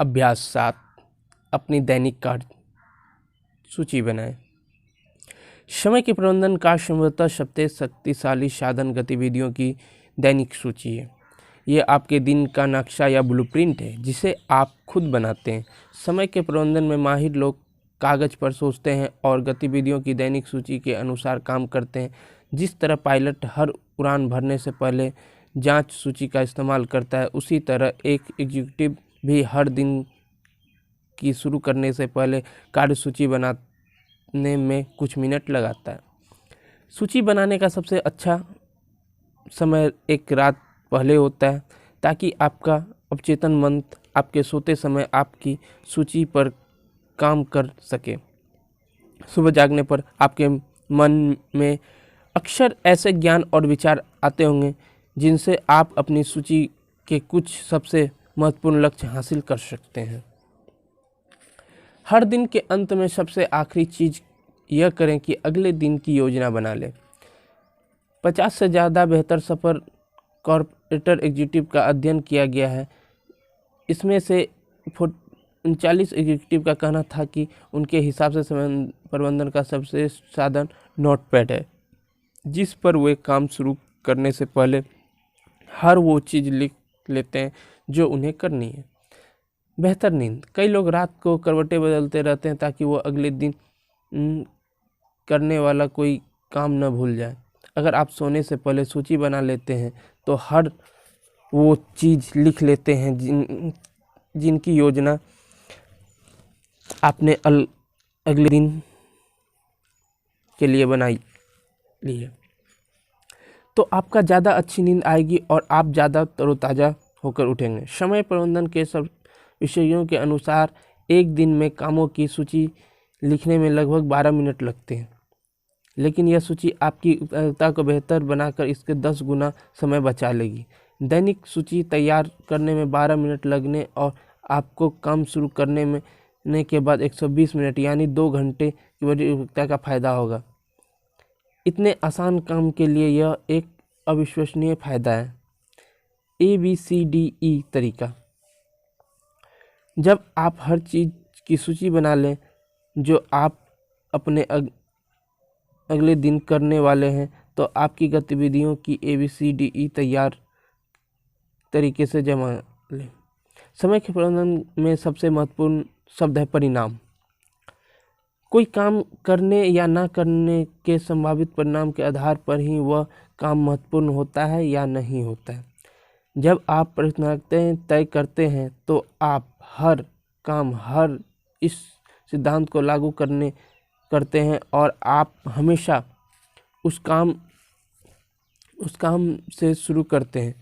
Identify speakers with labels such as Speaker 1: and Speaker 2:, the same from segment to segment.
Speaker 1: अभ्यास 7 अपनी दैनिक कार्य सूची बनाएं। समय के प्रबंधन का संभवतः सबसे शक्तिशाली साधन गतिविधियों की दैनिक सूची है। ये आपके दिन का नक्शा या ब्लूप्रिंट है जिसे आप खुद बनाते हैं। समय के प्रबंधन में माहिर लोग कागज पर सोचते हैं और गतिविधियों की दैनिक सूची के अनुसार काम करते हैं। जिस तरह पायलट हर उड़ान भरने से पहले जांच सूची का इस्तेमाल करता है, उसी तरह एक एग्जीक्यूटिव भी हर दिन की शुरू करने से पहले कार्य सूची बनाने में कुछ मिनट लगाता है। सूची बनाने का सबसे अच्छा समय एक रात पहले होता है ताकि आपका अवचेतन मन आपके सोते समय आपकी सूची पर काम कर सके। सुबह जागने पर आपके मन में अक्सर ऐसे ज्ञान और विचार आते होंगे जिनसे आप अपनी सूची के कुछ सबसे महत्वपूर्ण लक्ष्य हासिल कर सकते हैं। हर दिन के अंत में सबसे आखिरी चीज यह करें कि अगले दिन की योजना बना लें। 50 से ज़्यादा बेहतर सफर कॉर्पोरेट एग्जीक्यूटिव का अध्ययन किया गया है। इसमें से 39 एग्जीक्यूटिव का कहना था कि उनके हिसाब से समय प्रबंधन का सबसे साधन नोटपैड है, जिस पर वे काम शुरू करने से पहले हर वो चीज़ लिख लेते हैं जो उन्हें करनी है। बेहतर नींद। कई लोग रात को करवटें बदलते रहते हैं ताकि वो अगले दिन करने वाला कोई काम न भूल जाए। अगर आप सोने से पहले सूची बना लेते हैं तो हर वो चीज़ लिख लेते हैं जिनकी योजना आपने अगले दिन के लिए बनाई ली है, तो आपका ज़्यादा अच्छी नींद आएगी और आप ज़्यादा तरोताज़ा होकर उठेंगे। समय प्रबंधन के सब विषयों के अनुसार एक दिन में कामों की सूची लिखने में लगभग 12 मिनट लगते हैं, लेकिन यह सूची आपकी उत्पादकता को बेहतर बनाकर इसके 10 गुना समय बचा लेगी। दैनिक सूची तैयार करने में 12 मिनट लगने और आपको काम शुरू करने के बाद 120 मिनट यानी 2 घंटे की बड़ी उपयोगिता का फायदा होगा। इतने आसान काम के लिए यह एक अविश्वसनीय फायदा है। ABCDE तरीका। जब आप हर चीज़ की सूची बना लें जो आप अपने अगले दिन करने वाले हैं, तो आपकी गतिविधियों की ABCDE तैयार तरीके से जमा लें। समय के प्रबंधन में सबसे महत्वपूर्ण शब्द है परिणाम। कोई काम करने या ना करने के संभावित परिणाम के आधार पर ही वह काम महत्वपूर्ण होता है या नहीं होता है। जब आप प्राथमिकताएं तय करते हैं तो आप हर इस सिद्धांत को लागू करते हैं और आप हमेशा उस काम से शुरू करते हैं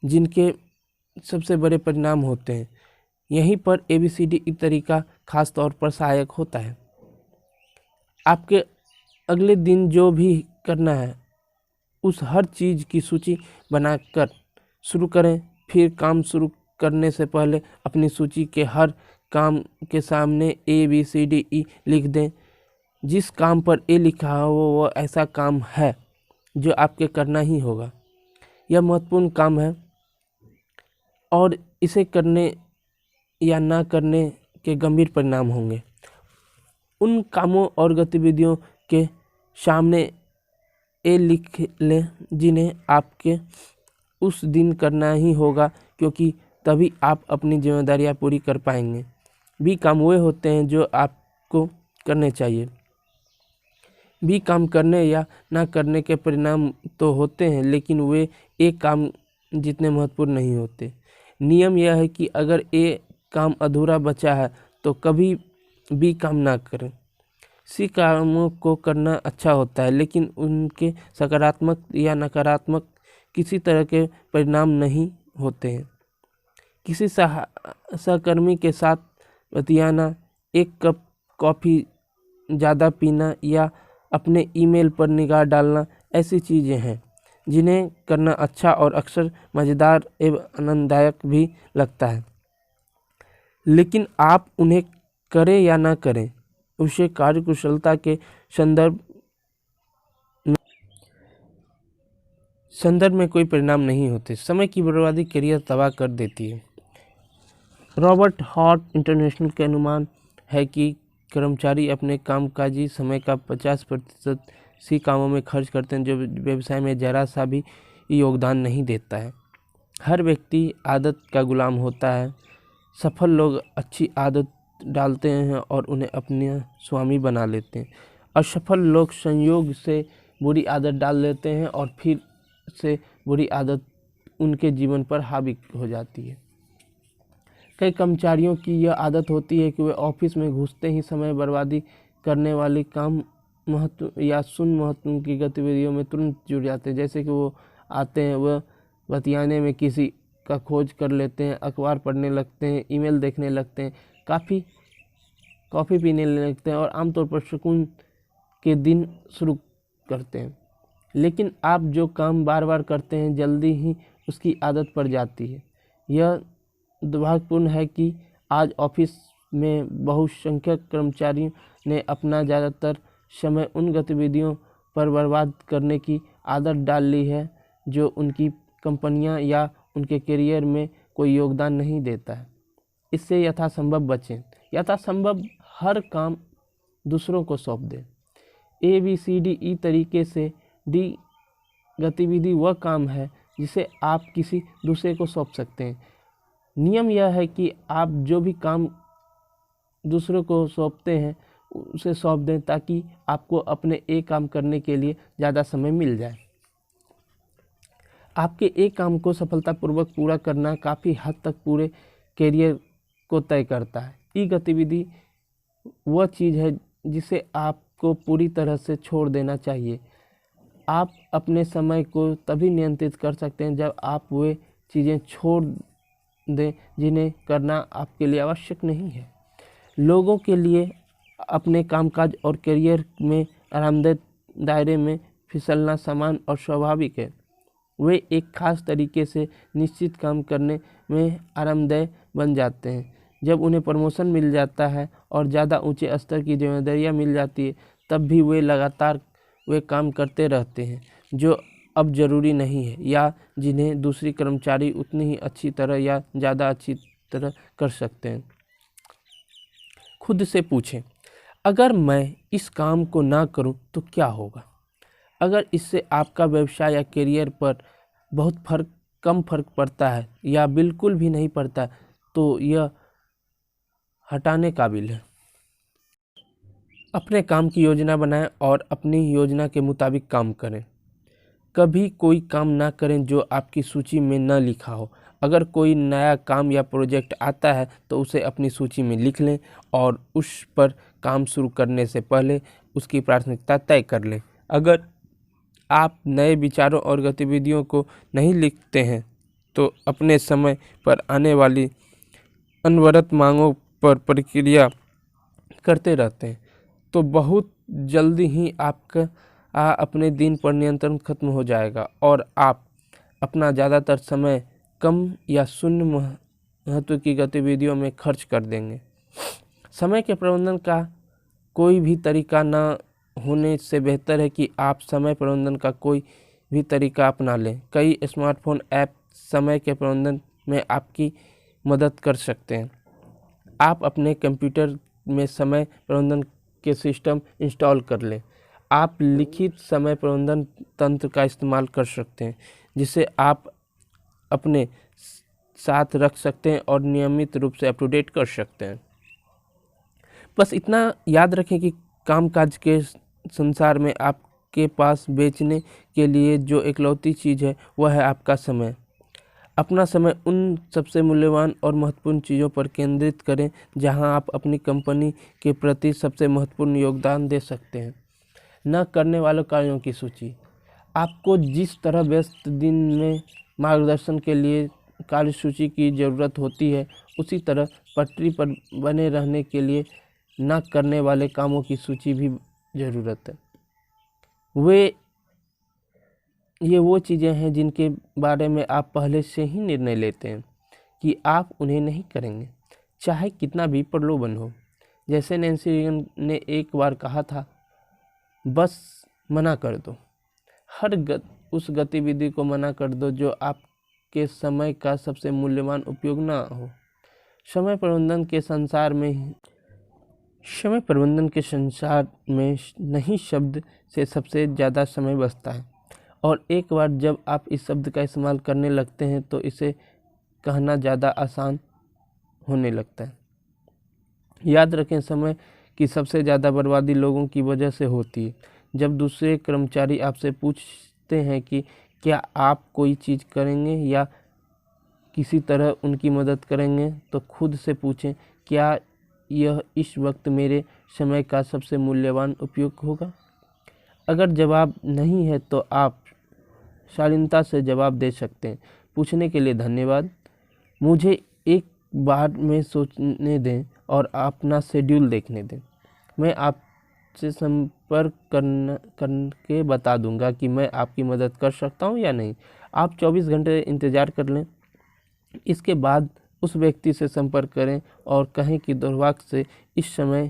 Speaker 1: जिनके सबसे बड़े परिणाम होते हैं। यहीं पर ABCDE तरीका खास तौर पर सहायक होता है। आपके अगले दिन जो भी करना है उस हर चीज़ की सूची बनाकर शुरू करें। फिर काम शुरू करने से पहले अपनी सूची के हर काम के सामने ABCDE लिख दें। जिस काम पर A लिखा हो वो ऐसा काम है जो आपके करना ही होगा। यह महत्वपूर्ण काम है और इसे करने या ना करने के गंभीर परिणाम होंगे। उन कामों और गतिविधियों के सामने A लिख लें जिन्हें आपके उस दिन करना ही होगा, क्योंकि तभी आप अपनी जिम्मेदारियां पूरी कर पाएंगे। B काम वे होते हैं जो आपको करने चाहिए। B काम करने या ना करने के परिणाम तो होते हैं, लेकिन वे A काम जितने महत्वपूर्ण नहीं होते। नियम यह है कि अगर A काम अधूरा बचा है तो कभी B काम ना करें। C कामों को करना अच्छा होता है, लेकिन उनके सकारात्मक या नकारात्मक किसी तरह के परिणाम नहीं होते हैं। किसी सहकर्मी के साथ बतियाना, एक कप कॉफ़ी ज़्यादा पीना या अपने ईमेल पर निगाह डालना ऐसी चीज़ें हैं जिन्हें करना अच्छा और अक्सर मज़ेदार एवं आनंददायक भी लगता है, लेकिन आप उन्हें करें या ना करें उसे कार्यकुशलता के संदर्भ में कोई परिणाम नहीं होते। समय की बर्बादी करियर तबाह कर देती है। रॉबर्ट हॉट इंटरनेशनल के अनुमान है कि कर्मचारी अपने कामकाजी समय का 50% सी कामों में खर्च करते हैं जो व्यवसाय में जरा सा भी योगदान नहीं देता है। हर व्यक्ति आदत का गुलाम होता है। सफल लोग अच्छी आदत डालते हैं और उन्हें अपने स्वामी बना लेते हैं। असफल लोग संयोग से बुरी आदत डाल लेते हैं और फिर से बुरी आदत उनके जीवन पर हावी हो जाती है। कई कर्मचारियों की यह आदत होती है कि वे ऑफिस में घुसते ही समय बर्बादी करने वाली काम महत्व या शून्य महत्व की गतिविधियों में तुरंत जुड़ जाते हैं। जैसे कि वो आते हैं, वह बतियाने में किसी का खोज कर लेते हैं, अखबार पढ़ने लगते हैं, ईमेल देखने लगते हैं, कॉफ़ी पीने लगते हैं और आमतौर पर सुकून के दिन शुरू करते हैं। लेकिन आप जो काम बार बार करते हैं जल्दी ही उसकी आदत पड़ जाती है। यह दुर्भाग्यपूर्ण है कि आज ऑफिस में बहुसंख्यक कर्मचारियों ने अपना ज़्यादातर समय उन गतिविधियों पर बर्बाद करने की आदत डाल ली है जो उनकी कंपनियां या उनके करियर में कोई योगदान नहीं देता है। इससे यथासंभव बचें। यथासंभव हर काम दूसरों को सौंप दें। ABCDE तरीके से डी गतिविधि वह काम है जिसे आप किसी दूसरे को सौंप सकते हैं। नियम यह है कि आप जो भी काम दूसरों को सौंपते हैं उसे सौंप दें ताकि आपको अपने एक काम करने के लिए ज़्यादा समय मिल जाए। आपके एक काम को सफलतापूर्वक पूरा करना काफ़ी हद तक पूरे करियर को तय करता है। ई गतिविधि वह चीज़ है जिसे आपको पूरी तरह से छोड़ देना चाहिए। आप अपने समय को तभी नियंत्रित कर सकते हैं जब आप वे चीज़ें छोड़ दें जिन्हें करना आपके लिए आवश्यक नहीं है। लोगों के लिए अपने कामकाज और करियर में आरामदायक दायरे में फिसलना सामान्य और स्वाभाविक है। वे एक खास तरीके से निश्चित काम करने में आरामदेह बन जाते हैं। जब उन्हें प्रमोशन मिल जाता है और ज़्यादा ऊंचे स्तर की जिम्मेदारियां मिल जाती है तब भी वे लगातार वे काम करते रहते हैं जो अब ज़रूरी नहीं है या जिन्हें दूसरी कर्मचारी उतनी ही अच्छी तरह या ज़्यादा अच्छी तरह कर सकते हैं। खुद से पूछें, अगर मैं इस काम को ना करूं तो क्या होगा? अगर इससे आपका व्यवसाय या करियर पर बहुत कम फर्क पड़ता है या बिल्कुल भी नहीं पड़ता तो यह हटाने काबिल है। अपने काम की योजना बनाएं और अपनी योजना के मुताबिक काम करें। कभी कोई काम ना करें जो आपकी सूची में न लिखा हो। अगर कोई नया काम या प्रोजेक्ट आता है तो उसे अपनी सूची में लिख लें और उस पर काम शुरू करने से पहले उसकी प्राथमिकता तय कर लें। अगर आप नए विचारों और गतिविधियों को नहीं लिखते हैं तो अपने समय पर आने वाली अनवरत मांगों पर प्रक्रिया करते रहते हैं तो बहुत जल्दी ही आपका अपने दिन पर नियंत्रण खत्म हो जाएगा और आप अपना ज़्यादातर समय कम या शून्य महत्व की गतिविधियों में खर्च कर देंगे। समय के प्रबंधन का कोई भी तरीका न होने से बेहतर है कि आप समय प्रबंधन का कोई भी तरीका अपना लें। कई स्मार्टफोन ऐप समय के प्रबंधन में आपकी मदद कर सकते हैं। आप अपने कंप्यूटर में समय प्रबंधन के सिस्टम इंस्टॉल कर लें। आप लिखित समय प्रबंधन तंत्र का इस्तेमाल कर सकते हैं जिसे आप अपने साथ रख सकते हैं और नियमित रूप से अपडेट कर सकते हैं। बस इतना याद रखें कि कामकाज के संसार में आपके पास बेचने के लिए जो इकलौती चीज़ है वह है आपका समय। अपना समय उन सबसे मूल्यवान और महत्वपूर्ण चीज़ों पर केंद्रित करें जहां आप अपनी कंपनी के प्रति सबसे महत्वपूर्ण योगदान दे सकते हैं। न करने वाले कार्यों की सूची। आपको जिस तरह व्यस्त दिन में मार्गदर्शन के लिए कार्यसूची की ज़रूरत होती है उसी तरह पटरी पर बने रहने के लिए न करने वाले कामों की सूची भी ज़रूरत है। ये वो चीज़ें हैं जिनके बारे में आप पहले से ही निर्णय लेते हैं कि आप उन्हें नहीं करेंगे, चाहे कितना भी प्रलोभन हो। जैसे नैन्सी रेगन ने एक बार कहा था, बस मना कर दो। उस गतिविधि को मना कर दो जो आपके समय का सबसे मूल्यवान उपयोग ना हो। समय प्रबंधन के संसार में नहीं शब्द से सबसे ज़्यादा समय बचता है, और एक बार जब आप इस शब्द का इस्तेमाल करने लगते हैं तो इसे कहना ज़्यादा आसान होने लगता है। याद रखें, समय की सबसे ज़्यादा बर्बादी लोगों की वजह से होती है। जब दूसरे कर्मचारी आपसे पूछते हैं कि क्या आप कोई चीज़ करेंगे या किसी तरह उनकी मदद करेंगे, तो खुद से पूछें, क्या यह इस वक्त मेरे समय का सबसे मूल्यवान उपयोग होगा? अगर जवाब नहीं है तो आप शालीनता से जवाब दे सकते हैं, पूछने के लिए धन्यवाद, मुझे एक बार में सोचने दें और अपना शेड्यूल देखने दें। मैं आपसे संपर्क करके बता दूंगा कि मैं आपकी मदद कर सकता हूं या नहीं। आप 24 घंटे इंतज़ार कर लें। इसके बाद उस व्यक्ति से संपर्क करें और कहें कि दुर्भाग्य से इस समय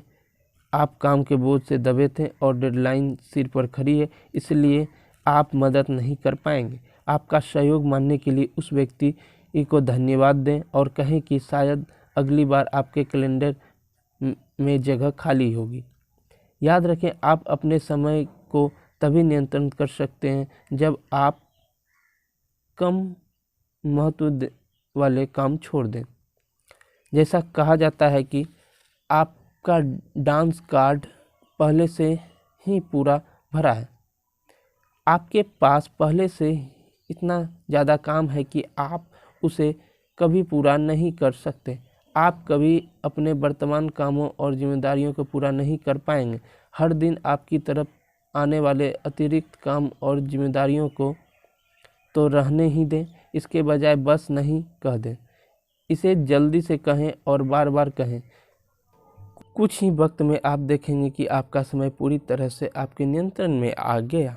Speaker 1: आप काम के बोझ से दबे थे और डेडलाइन सिर पर खड़ी है, इसलिए आप मदद नहीं कर पाएंगे। आपका सहयोग मानने के लिए उस व्यक्ति को धन्यवाद दें और कहें कि शायद अगली बार आपके कैलेंडर में जगह खाली होगी। याद रखें, आप अपने समय को तभी नियंत्रण कर सकते हैं जब आप कम महत्व वाले काम छोड़ दें। जैसा कहा जाता है कि आपका डांस कार्ड पहले से ही पूरा भरा है। आपके पास पहले से इतना ज़्यादा काम है कि आप उसे कभी पूरा नहीं कर सकते। आप कभी अपने वर्तमान कामों और जिम्मेदारियों को पूरा नहीं कर पाएंगे। हर दिन आपकी तरफ आने वाले अतिरिक्त काम और जिम्मेदारियों को तो रहने ही दें, इसके बजाय बस नहीं कह दें। इसे जल्दी से कहें और बार बार कहें। कुछ ही वक्त में आप देखेंगे कि आपका समय पूरी तरह से आपके नियंत्रण में आ गया।